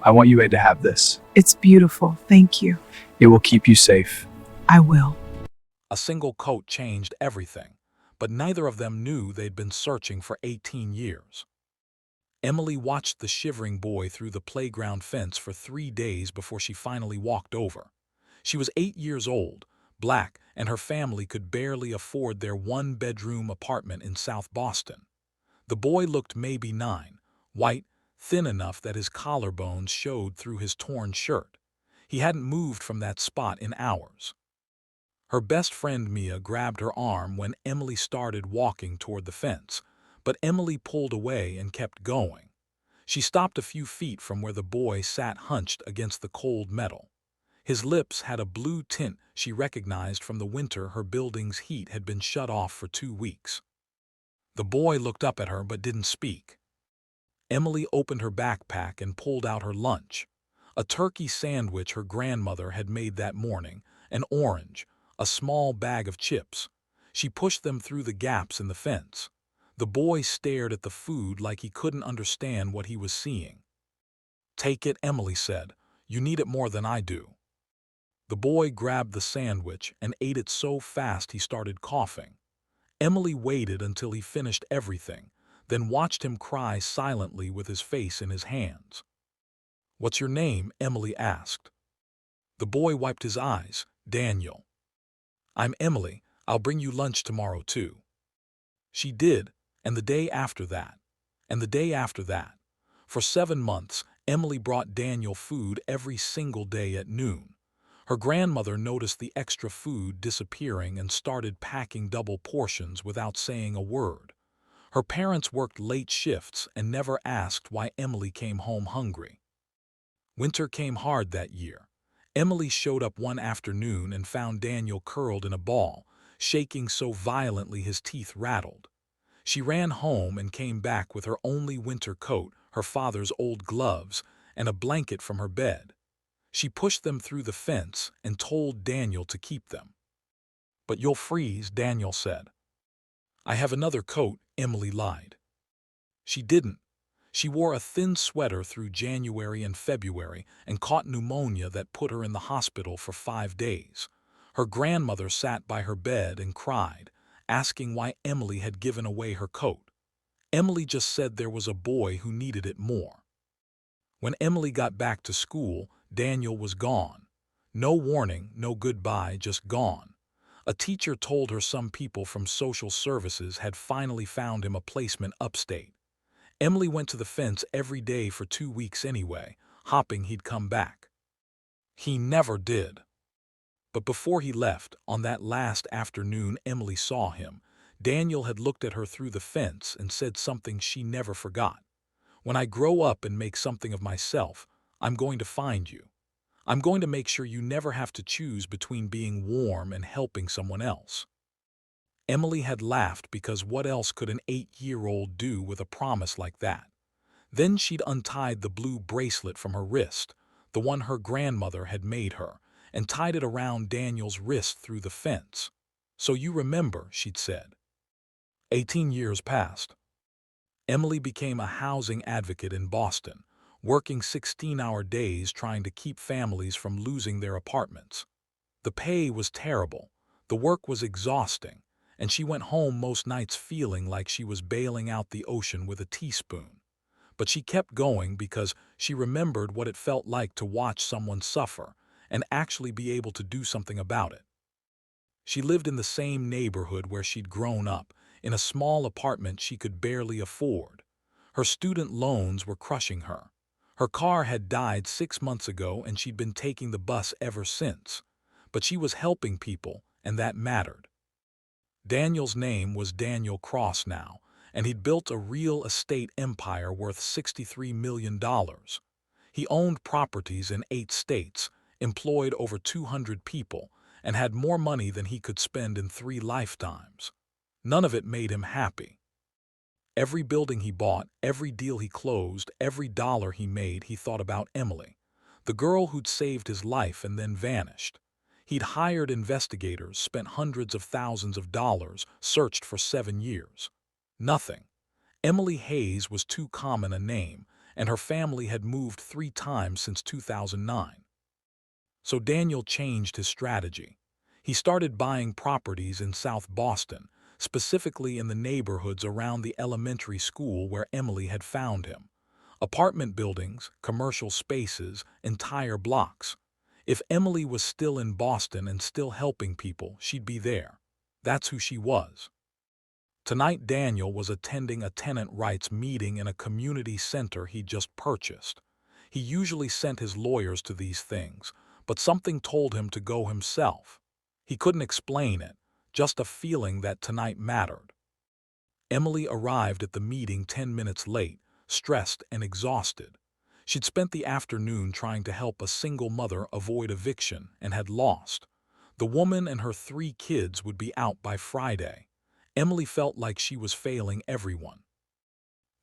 I want you to have this. It's beautiful, thank you. It will keep you safe. I will. A single coat changed everything, but neither of them knew they'd been searching for 18 years. Emily watched the shivering boy through the playground fence for 3 days before she finally walked over. She was 8 years old, black, and her family could barely afford their one-bedroom apartment in South Boston. The boy looked maybe 9, white, thin enough that his collarbones showed through his torn shirt. He hadn't moved from that spot in hours. Her best friend Mia grabbed her arm when Emily started walking toward the fence, but Emily pulled away and kept going. She stopped a few feet from where the boy sat hunched against the cold metal. His lips had a blue tint she recognized from the winter her building's heat had been shut off for 2 weeks. The boy looked up at her but didn't speak. Emily opened her backpack and pulled out her lunch. A turkey sandwich her grandmother had made that morning, an orange, a small bag of chips. She pushed them through the gaps in the fence. The boy stared at the food like he couldn't understand what he was seeing. "Take it," Emily said. "You need it more than I do." The boy grabbed the sandwich and ate it so fast he started coughing. Emily waited until he finished everything, then watched him cry silently with his face in his hands. "What's your name?" Emily asked. The boy wiped his eyes. "Daniel." "I'm Emily. I'll bring you lunch tomorrow too." She did, and the day after that, and the day after that. For 7 months, Emily brought Daniel food every single day at noon. Her grandmother noticed the extra food disappearing and started packing double portions without saying a word. Her parents worked late shifts and never asked why Emily came home hungry. Winter came hard that year. Emily showed up one afternoon and found Daniel curled in a ball, shaking so violently his teeth rattled. She ran home and came back with her only winter coat, her father's old gloves, and a blanket from her bed. She pushed them through the fence and told Daniel to keep them. "But you'll freeze," Daniel said. "I have another coat," Emily lied. She didn't. She wore a thin sweater through January and February and caught pneumonia that put her in the hospital for 5 days. Her grandmother sat by her bed and cried, asking why Emily had given away her coat. Emily just said there was a boy who needed it more. When Emily got back to school, Daniel was gone. No warning, no goodbye, just gone. A teacher told her some people from social services had finally found him a placement upstate. Emily went to the fence every day for 2 weeks anyway, hoping he'd come back. He never did. But before he left, on that last afternoon Emily saw him, Daniel had looked at her through the fence and said something she never forgot. "When I grow up and make something of myself, I'm going to find you. I'm going to make sure you never have to choose between being warm and helping someone else." Emily had laughed because what else could an 8-year-old do with a promise like that? Then she'd untied the blue bracelet from her wrist, the one her grandmother had made her, and tied it around Daniel's wrist through the fence. "So you remember," she'd said. 18 years passed. Emily became a housing advocate in Boston, working 16-hour days trying to keep families from losing their apartments. The pay was terrible, the work was exhausting, and she went home most nights feeling like she was bailing out the ocean with a teaspoon. But she kept going because she remembered what it felt like to watch someone suffer and actually be able to do something about it. She lived in the same neighborhood where she'd grown up, in a small apartment she could barely afford. Her student loans were crushing her. Her car had died 6 months ago and she'd been taking the bus ever since. But she was helping people, and that mattered. Daniel's name was Daniel Cross now, and he'd built a real estate empire worth $63 million. He owned properties in 8 states, employed over 200 people, and had more money than he could spend in 3 lifetimes. None of it made him happy. Every building he bought, every deal he closed, every dollar he made, he thought about Emily, the girl who'd saved his life and then vanished. He'd hired investigators, spent hundreds of thousands of dollars, searched for 7 years. Nothing. Emily Hayes was too common a name, and her family had moved 3 times since 2009. So Daniel changed his strategy. He started buying properties in South Boston, specifically in the neighborhoods around the elementary school where Emily had found him. Apartment buildings, commercial spaces, entire blocks. If Emily was still in Boston and still helping people, she'd be there. That's who she was. Tonight Daniel was attending a tenant rights meeting in a community center he'd just purchased. He usually sent his lawyers to these things, but something told him to go himself. He couldn't explain it, just a feeling that tonight mattered. Emily arrived at the meeting 10 minutes late, stressed and exhausted. She'd spent the afternoon trying to help a single mother avoid eviction and had lost. The woman and her 3 kids would be out by Friday. Emily felt like she was failing everyone.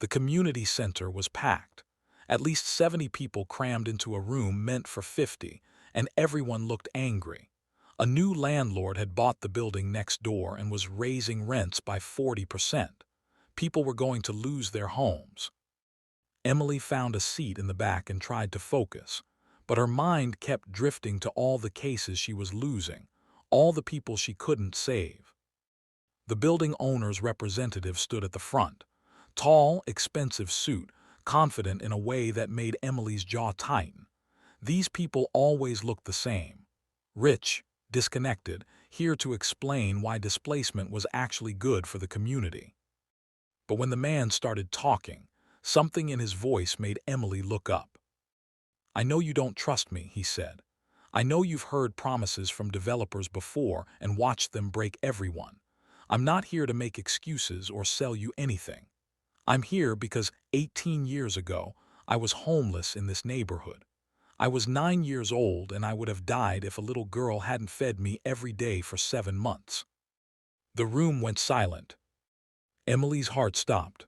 The community center was packed. At least 70 people crammed into a room meant for 50, and everyone looked angry. A new landlord had bought the building next door and was raising rents by 40%. People were going to lose their homes. Emily found a seat in the back and tried to focus, but her mind kept drifting to all the cases she was losing, all the people she couldn't save. The building owner's representative stood at the front. Tall, expensive suit, confident in a way that made Emily's jaw tighten. These people always looked the same. Rich, disconnected, here to explain why displacement was actually good for the community. But when the man started talking, something in his voice made Emily look up. "I know you don't trust me," he said. "I know you've heard promises from developers before and watched them break everyone. I'm not here to make excuses or sell you anything. I'm here because 18 years ago, I was homeless in this neighborhood. I was 9 years old and I would have died if a little girl hadn't fed me every day for 7 months." The room went silent. Emily's heart stopped.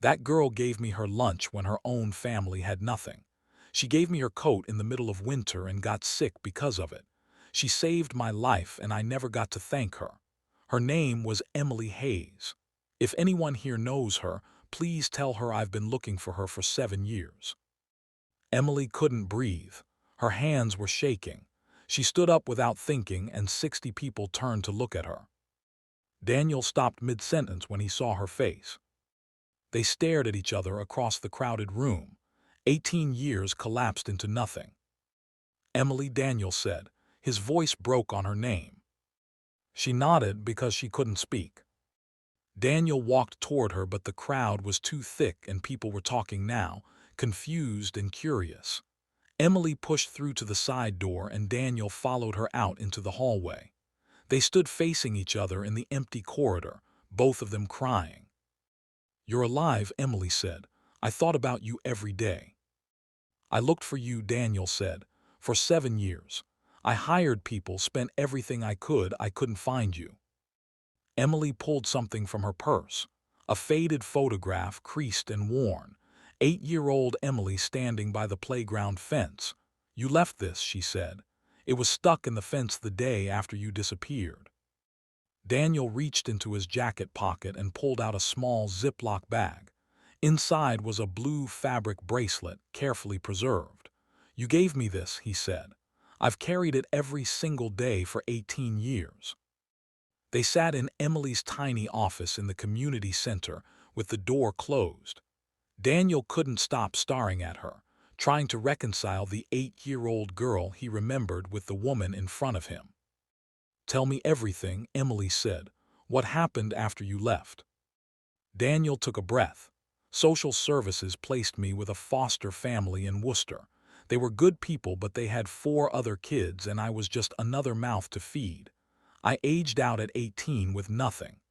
That girl gave me her lunch when her own family had nothing. She gave me her coat in the middle of winter and got sick because of it. She saved my life and I never got to thank her. Her name was Emily Hayes. If anyone here knows her, please tell her I've been looking for her for 7 years. Emily couldn't breathe. Her hands were shaking. She stood up without thinking and 60 people turned to look at her. Daniel stopped mid-sentence when he saw her face. They stared at each other across the crowded room. 18 years collapsed into nothing. "Emily," Daniel said. His voice broke on her name. She nodded because she couldn't speak. Daniel walked toward her, but the crowd was too thick and people were talking now, confused and curious. Emily pushed through to the side door and Daniel followed her out into the hallway. They stood facing each other in the empty corridor, both of them crying. "You're alive," Emily said. "I thought about you every day." "I looked for you," Daniel said, "for 7 years. I hired people, spent everything I couldn't find you." Emily pulled something from her purse, a faded photograph, creased and worn. 8-year-old Emily standing by the playground fence. "You left this," she said. "It was stuck in the fence the day after you disappeared." Daniel reached into his jacket pocket and pulled out a small Ziploc bag. Inside was a blue fabric bracelet, carefully preserved. "You gave me this," he said. "I've carried it every single day for 18 years." They sat in Emily's tiny office in the community center with the door closed. Daniel couldn't stop staring at her, trying to reconcile the 8-year-old girl he remembered with the woman in front of him. "Tell me everything," Emily said. "What happened after you left?" Daniel took a breath. "Social services placed me with a foster family in Worcester. They were good people, but they had 4 other kids and I was just another mouth to feed. I aged out at 18 with nothing.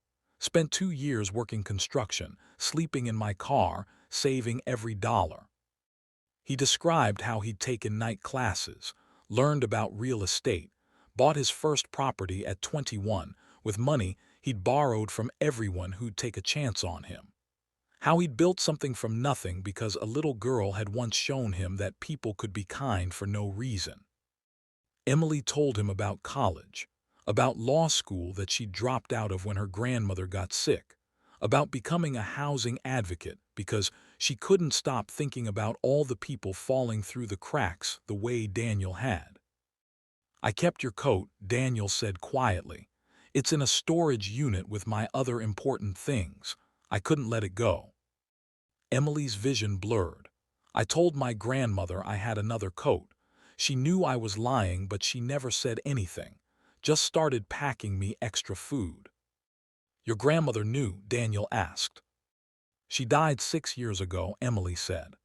Spent 2 years working construction, sleeping in my car, saving every dollar." He described how he'd taken night classes, learned about real estate, bought his first property at 21 with money he'd borrowed from everyone who'd take a chance on him. How he'd built something from nothing because a little girl had once shown him that people could be kind for no reason. Emily told him about college, about law school that she dropped out of when her grandmother got sick, about becoming a housing advocate because She couldn't stop thinking about all the people falling through the cracks the way Daniel had. "I kept your coat," Daniel said quietly. "It's in a storage unit with my other important things. I couldn't let it go." Emily's vision blurred. "I told my grandmother I had another coat. She knew I was lying, but she never said anything, just started packing me extra food." "Your grandmother knew?" Daniel asked. "She died 6 years ago," Emily said.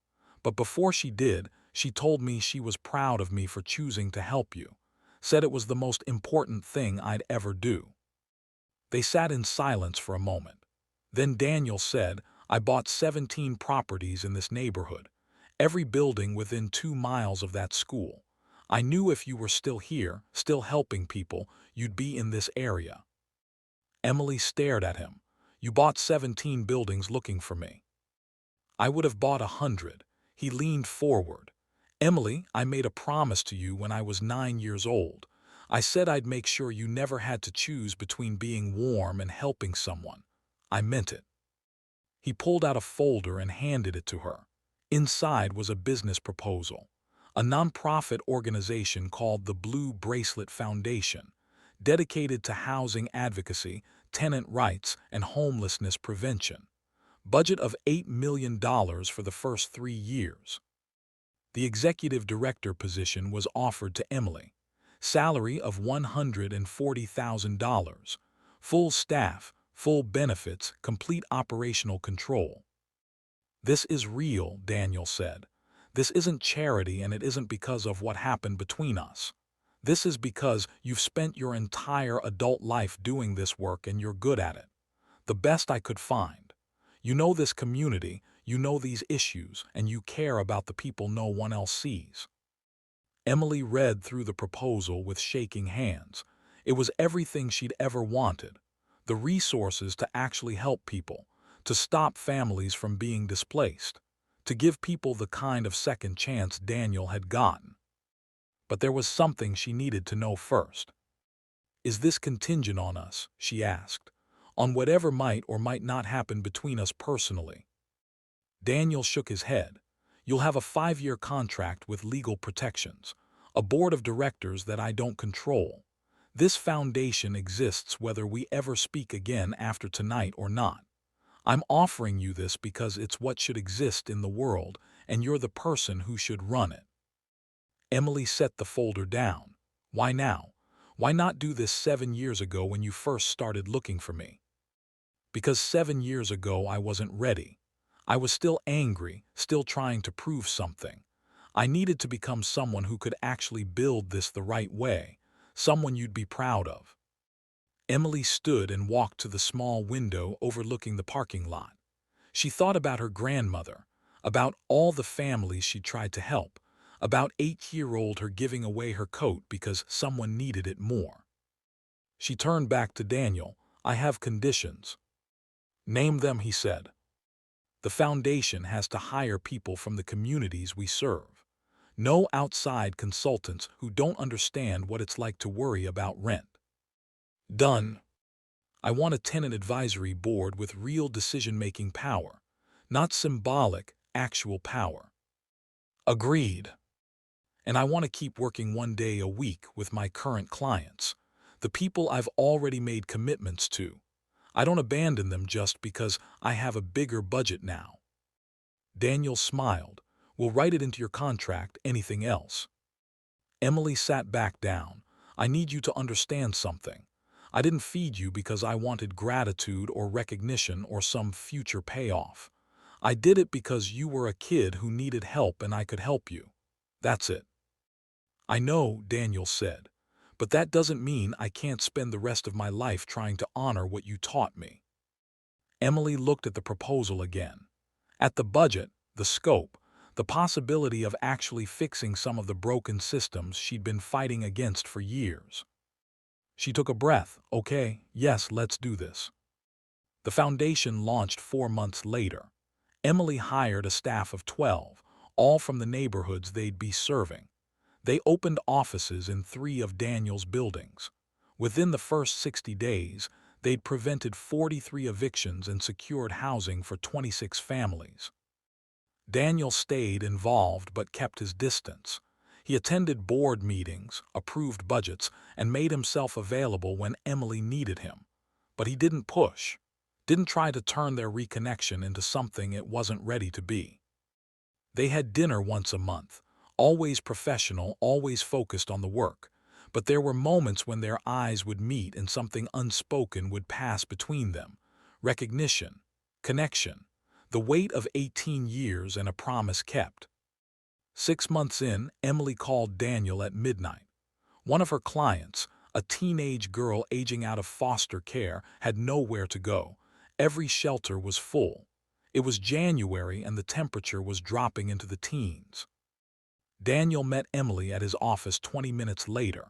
"But before she did, she told me she was proud of me for choosing to help you. Said it was the most important thing I'd ever do." They sat in silence for a moment. Then Daniel said, "I bought 17 properties in this neighborhood, every building within 2 miles of that school. I knew if you were still here, still helping people, you'd be in this area." Emily stared at him. "You bought 17 buildings looking for me." "I would have bought 100. He leaned forward. "Emily, I made a promise to you when I was 9 years old. I said I'd make sure you never had to choose between being warm and helping someone. I meant it." He pulled out a folder and handed it to her. Inside was a business proposal, a nonprofit organization called the Blue Bracelet Foundation, dedicated to housing advocacy, tenant rights, and homelessness prevention. Budget of $8 million for the first 3 years. The executive director position was offered to Emily. Salary of $140,000. Full staff, full benefits, complete operational control. "This is real," Daniel said. "This isn't charity, and it isn't because of what happened between us. This is because you've spent your entire adult life doing this work and you're good at it. The best I could find. You know this community, you know these issues, and you care about the people no one else sees." Emily read through the proposal with shaking hands. It was everything she'd ever wanted. The resources to actually help people, to stop families from being displaced, to give people the kind of second chance Daniel had gotten. But there was something she needed to know first. "Is this contingent on us?" she asked. "On whatever might or might not happen between us personally?" Daniel shook his head. "You'll have a 5-year contract with legal protections, a board of directors that I don't control. This foundation exists whether we ever speak again after tonight or not. I'm offering you this because it's what should exist in the world, and you're the person who should run it." Emily set the folder down. "Why now? Why not do this 7 years ago when you first started looking for me?" "Because 7 years ago I wasn't ready. I was still angry, still trying to prove something. I needed to become someone who could actually build this the right way, someone you'd be proud of." Emily stood and walked to the small window overlooking the parking lot. She thought about her grandmother, about all the families she'd tried to help, about 8-year-old her giving away her coat because someone needed it more. She turned back to Daniel. "I have conditions." "Name them," he said. "The foundation has to hire people from the communities we serve. No outside consultants who don't understand what it's like to worry about rent." "Done." "I want a tenant advisory board with real decision-making power, not symbolic, actual power." "Agreed." "And I want to keep working 1 day a week with my current clients, the people I've already made commitments to. I don't abandon them just because I have a bigger budget now." Daniel smiled. "We'll write it into your contract, anything else." Emily sat back down. "I need you to understand something. I didn't feed you because I wanted gratitude or recognition or some future payoff. I did it because you were a kid who needed help and I could help you. That's it." "I know," Daniel said, "but that doesn't mean I can't spend the rest of my life trying to honor what you taught me." Emily looked at the proposal again. At the budget, the scope, the possibility of actually fixing some of the broken systems she'd been fighting against for years. She took a breath. "Okay, yes, let's do this." The foundation launched 4 months later. Emily hired a staff of 12, all from the neighborhoods they'd be serving. They opened offices in 3 of Daniel's buildings. Within the first 60 days, they'd prevented 43 evictions and secured housing for 26 families. Daniel stayed involved but kept his distance. He attended board meetings, approved budgets, and made himself available when Emily needed him. But he didn't push, didn't try to turn their reconnection into something it wasn't ready to be. They had dinner once a month, always professional, always focused on the work. But there were moments when their eyes would meet and something unspoken would pass between them. Recognition, connection, the weight of 18 years and a promise kept. 6 months in, Emily called Daniel at midnight. One of her clients, a teenage girl aging out of foster care, had nowhere to go. Every shelter was full. It was January and the temperature was dropping into the teens. Daniel met Emily at his office 20 minutes later.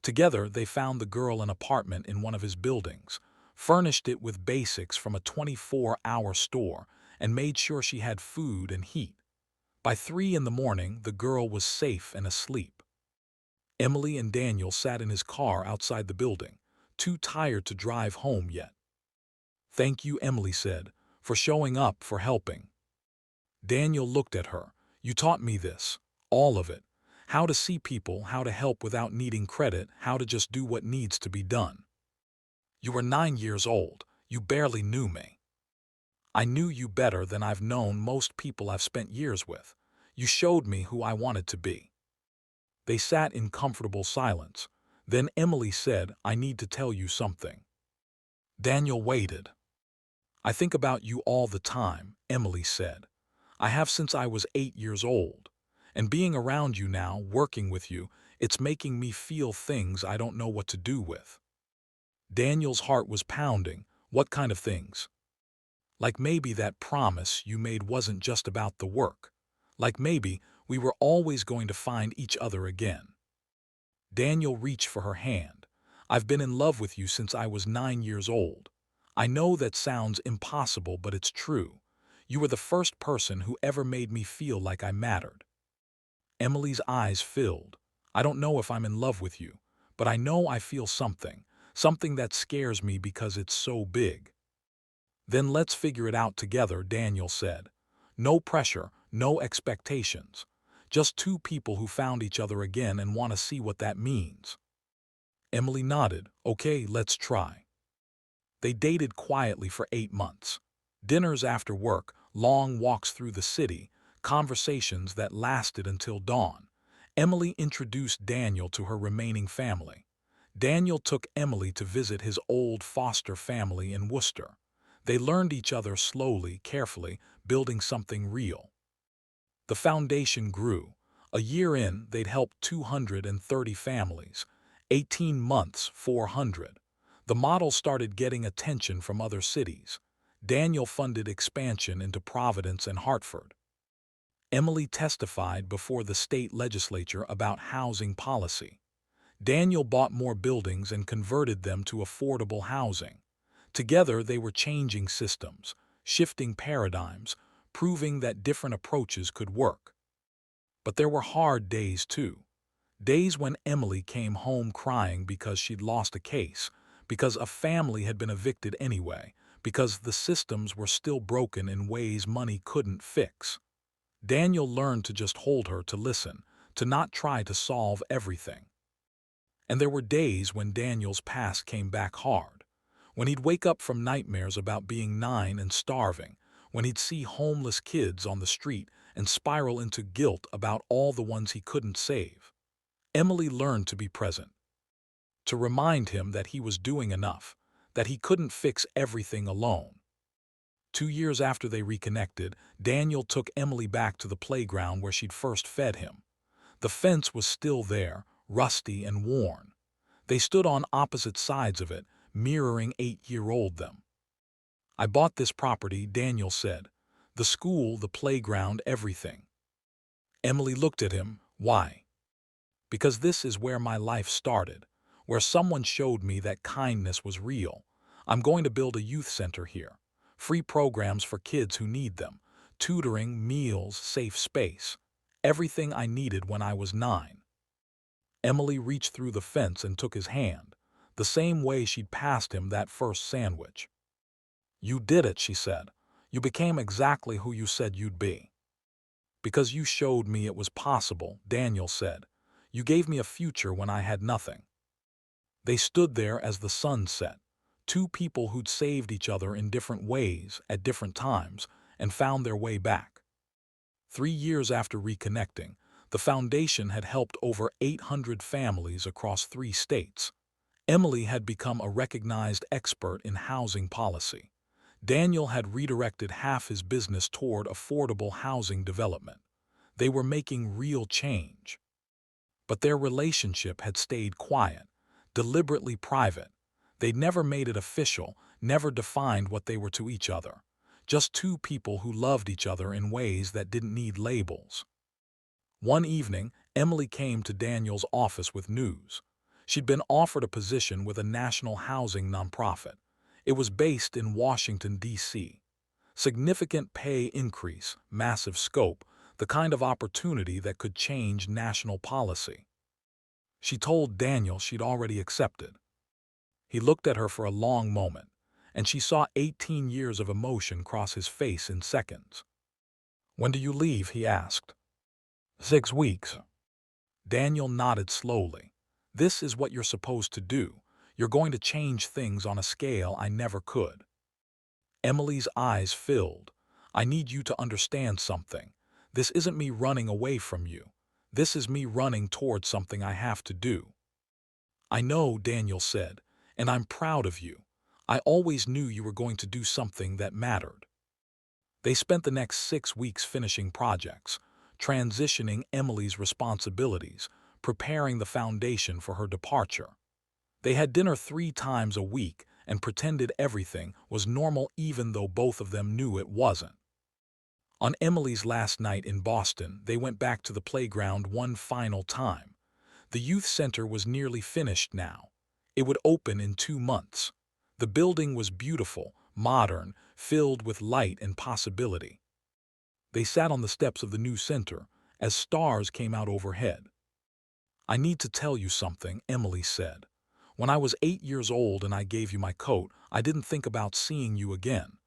Together, they found the girl an apartment in one of his buildings, furnished it with basics from a 24-hour store, and made sure she had food and heat. By 3 in the morning, the girl was safe and asleep. Emily and Daniel sat in his car outside the building, too tired to drive home yet. "Thank you," Emily said, "for showing up, for helping." Daniel looked at her. "You taught me this, all of it. How to see people, how to help without needing credit, how to just do what needs to be done. You were 9 years old. You barely knew me. I knew you better than I've known most people I've spent years with. You showed me who I wanted to be." They sat in comfortable silence. Then Emily said, "I need to tell you something." Daniel waited. "I think about you all the time," Emily said. "I have since I was 8 years old. And being around you now, working with you, it's making me feel things I don't know what to do with." Daniel's heart was pounding. "What kind of things?" "Like maybe that promise you made wasn't just about the work. Like maybe we were always going to find each other again." Daniel reached for her hand. "I've been in love with you since I was 9 years old. I know that sounds impossible, but it's true. You were the first person who ever made me feel like I mattered." Emily's eyes filled. "I don't know if I'm in love with you, but I know I feel something, something that scares me because it's so big." "Then let's figure it out together," Daniel said. "No pressure, no expectations. Just two people who found each other again and want to see what that means." Emily nodded. "Okay, let's try." They dated quietly for 8 months. Dinners after work, long walks through the city, conversations that lasted until dawn. Emily introduced Daniel to her remaining family. Daniel took Emily to visit his old foster family in Worcester. They learned each other slowly, carefully, building something real. The foundation grew. A year in, they'd helped 230 families. 18 months, 400. The model started getting attention from other cities. Daniel funded expansion into Providence and Hartford. Emily testified before the state legislature about housing policy. Daniel bought more buildings and converted them to affordable housing. Together, they were changing systems, shifting paradigms, proving that different approaches could work. But there were hard days, too. Days when Emily came home crying because she'd lost a case, because a family had been evicted anyway, because the systems were still broken in ways money couldn't fix. Daniel learned to just hold her, to listen, to not try to solve everything. And there were days when Daniel's past came back hard. When he'd wake up from nightmares about being 9 and starving, when he'd see homeless kids on the street and spiral into guilt about all the ones he couldn't save. Emily learned to be present, to remind him that he was doing enough, that he couldn't fix everything alone. 2 years after they reconnected, Daniel took Emily back to the playground where she'd first fed him. The fence was still there, rusty and worn. They stood on opposite sides of it, mirroring 8-year-old them. "I bought this property," Daniel said. "The school, the playground, everything." Emily looked at him. "Why?" "Because this is where my life started, where someone showed me that kindness was real. I'm going to build a youth center here. Free programs for kids who need them, tutoring, meals, safe space. Everything I needed when I was 9. Emily reached through the fence and took his hand, the same way she'd passed him that first sandwich. "You did it," she said. "You became exactly who you said you'd be." Because you showed me it was possible, Daniel said. You gave me a future when I had nothing. They stood there as the sun set, two people who'd saved each other in different ways at different times and found their way back. 3 years after reconnecting, the foundation had helped over 800 families across 3 states. Emily had become a recognized expert in housing policy. Daniel had redirected half his business toward affordable housing development. They were making real change. But their relationship had stayed quiet, deliberately private. They'd never made it official, never defined what they were to each other. Just two people who loved each other in ways that didn't need labels. One evening, Emily came to Daniel's office with news. She'd been offered a position with a national housing nonprofit. It was based in Washington, D.C. Significant pay increase, massive scope, the kind of opportunity that could change national policy. She told Daniel she'd already accepted. He looked at her for a long moment, and she saw 18 years of emotion cross his face in seconds. "When do you leave?" he asked. 6 weeks. Daniel nodded slowly. "This is what you're supposed to do. You're going to change things on a scale I never could." Emily's eyes filled. "I need you to understand something. This isn't me running away from you. This is me running toward something I have to do." "I know," Daniel said, "and I'm proud of you. I always knew you were going to do something that mattered." They spent the next 6 weeks finishing projects, transitioning Emily's responsibilities, preparing the foundation for her departure. They had dinner 3 times a week and pretended everything was normal even though both of them knew it wasn't. On Emily's last night in Boston, they went back to the playground one final time. The youth center was nearly finished now. It would open in 2 months. The building was beautiful, modern, filled with light and possibility. They sat on the steps of the new center as stars came out overhead. "I need to tell you something," Emily said. "When I was 8 years old and I gave you my coat, I didn't think about seeing you again.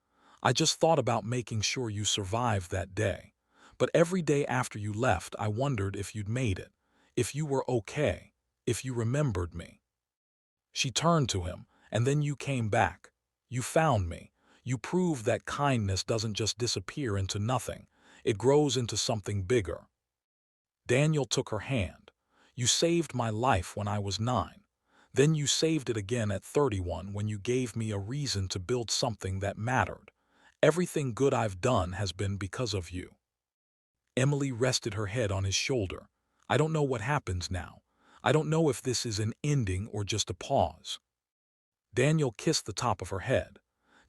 I just thought about making sure you survived that day. But every day after you left, I wondered if you'd made it, if you were okay, if you remembered me." She turned to him, "And then you came back. You found me. You proved that kindness doesn't just disappear into nothing. It grows into something bigger." Daniel took her hand. "You saved my life when I was 9. Then you saved it again at 31 when you gave me a reason to build something that mattered. Everything good I've done has been because of you." Emily rested her head on his shoulder. "I don't know what happens now. I don't know if this is an ending or just a pause." Daniel kissed the top of her head.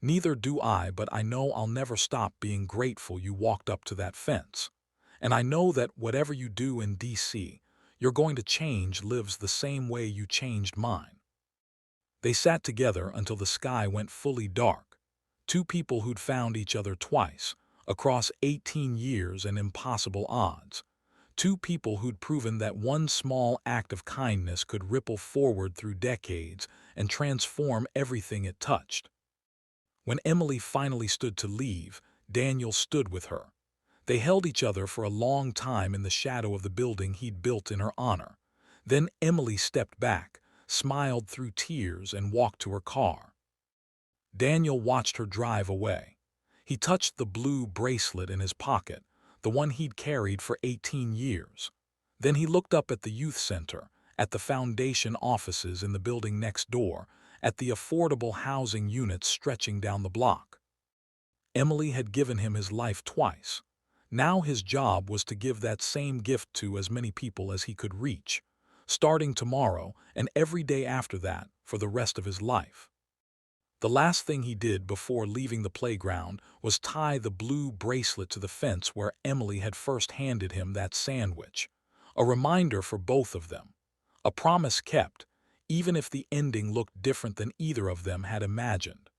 "Neither do I, but I know I'll never stop being grateful you walked up to that fence. And I know that whatever you do in D.C., you're going to change lives the same way you changed mine." They sat together until the sky went fully dark. Two people who'd found each other twice, across 18 years and impossible odds. Two people who'd proven that one small act of kindness could ripple forward through decades and transform everything it touched. When Emily finally stood to leave, Daniel stood with her. They held each other for a long time in the shadow of the building he'd built in her honor. Then Emily stepped back, smiled through tears, and walked to her car. Daniel watched her drive away. He touched the blue bracelet in his pocket, the one he'd carried for 18 years. Then he looked up at the youth center, at the foundation offices in the building next door, at the affordable housing units stretching down the block. Emily had given him his life twice. Now his job was to give that same gift to as many people as he could reach, starting tomorrow and every day after that for the rest of his life. The last thing he did before leaving the playground was tie the blue bracelet to the fence where Emily had first handed him that sandwich. A reminder for both of them. A promise kept, even if the ending looked different than either of them had imagined.